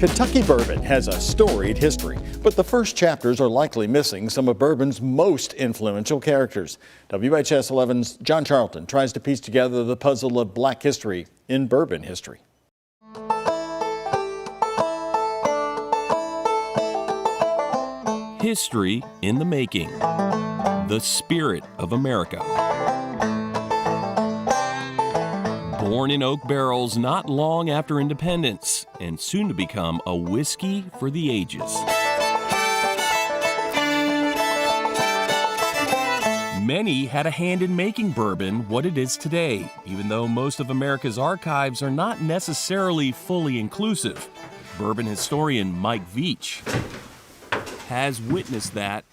Kentucky bourbon has a storied history, but the first chapters are likely missing some of bourbon's most influential characters. WHS 11's John Charlton tries to piece together the puzzle of Black history in bourbon history. History in the making. The spirit of America. Born in oak barrels not long after independence, and soon to become a whiskey for the ages. Many had a hand in making bourbon what it is today, even though most of America's archives are not necessarily fully inclusive. Bourbon historian Mike Veach has witnessed that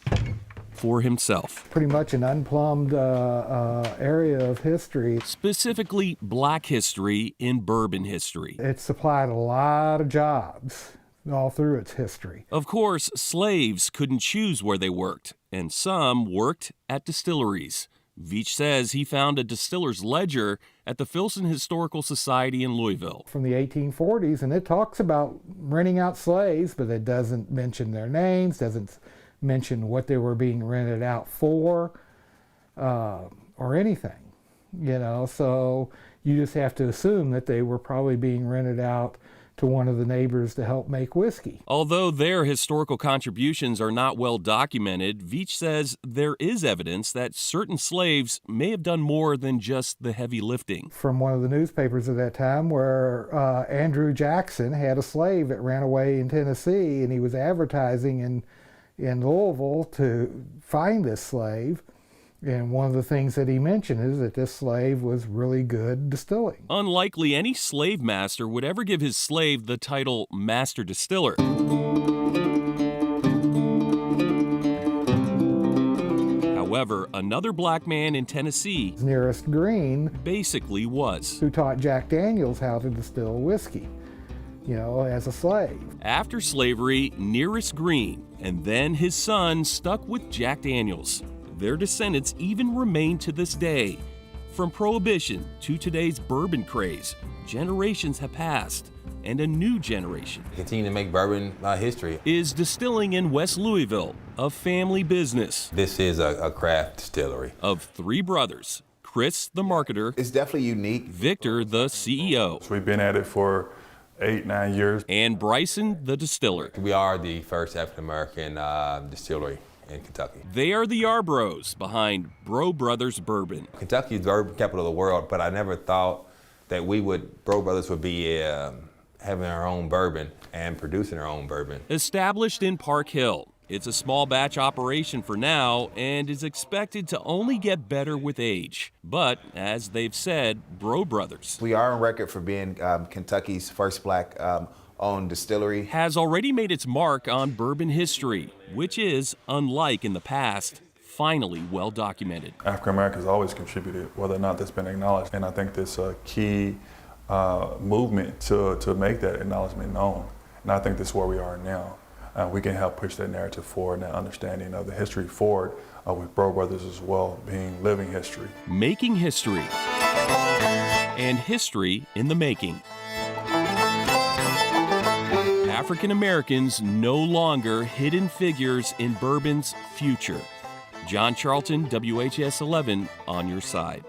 for himself. Pretty much an unplumbed area of history. Specifically, Black history in bourbon history. It supplied a lot of jobs all through its history. Of course, slaves couldn't choose where they worked, and some worked at distilleries. Veach says he found a distiller's ledger at the Filson Historical Society in Louisville. From the 1840s, and it talks about renting out slaves, but it doesn't mention their names, doesn't mention what they were being rented out for, or anything, so you just have to assume that they were probably being rented out to one of the neighbors to help make whiskey. Although their historical contributions are not well documented, Veach says there is evidence that certain slaves may have done more than just the heavy lifting. From one of the newspapers at that time, where Andrew Jackson had a slave that ran away in Tennessee, and he was advertising in Louisville to find this slave. And one of the things that he mentioned is that this slave was really good distilling. Unlikely any slave master would ever give his slave the title master distiller. However, another black man in Tennessee, Nearest Green, basically was. Who taught Jack Daniels how to distill whiskey, as a slave. After slavery, Nearest Green, and then his son stuck with Jack Daniels. Their descendants even remain to this day. From Prohibition to today's bourbon craze, generations have passed, and a new generation continue to make bourbon history. Is distilling in West Louisville, a family business. This is a craft distillery. Of three brothers, Chris, the marketer. It's definitely unique. Victor, the CEO. We've been at it for 8-9 years. And Bryson, the distiller. We are the first African-American distillery in Kentucky. They are the Yarbros behind Brothers Bourbon. Kentucky is the bourbon capital of the world, but I never thought that Brothers would be having our own bourbon and producing our own bourbon. Established in Park Hill, it's a small batch operation for now and is expected to only get better with age. But, as they've said, Brothers. We are on record for being Kentucky's first black-owned distillery. Has already made its mark on bourbon history, which is, unlike in the past, finally well documented. African Americans always contributed, whether or not that's been acknowledged. And I think this key movement to make that acknowledgement known. And I think this is where we are now. We can help push that narrative forward and that understanding of the history forward with Brothers as well being living history. Making history. And history in the making. African Americans no longer hidden figures in bourbon's future. John Charlton, WHS 11, on your side.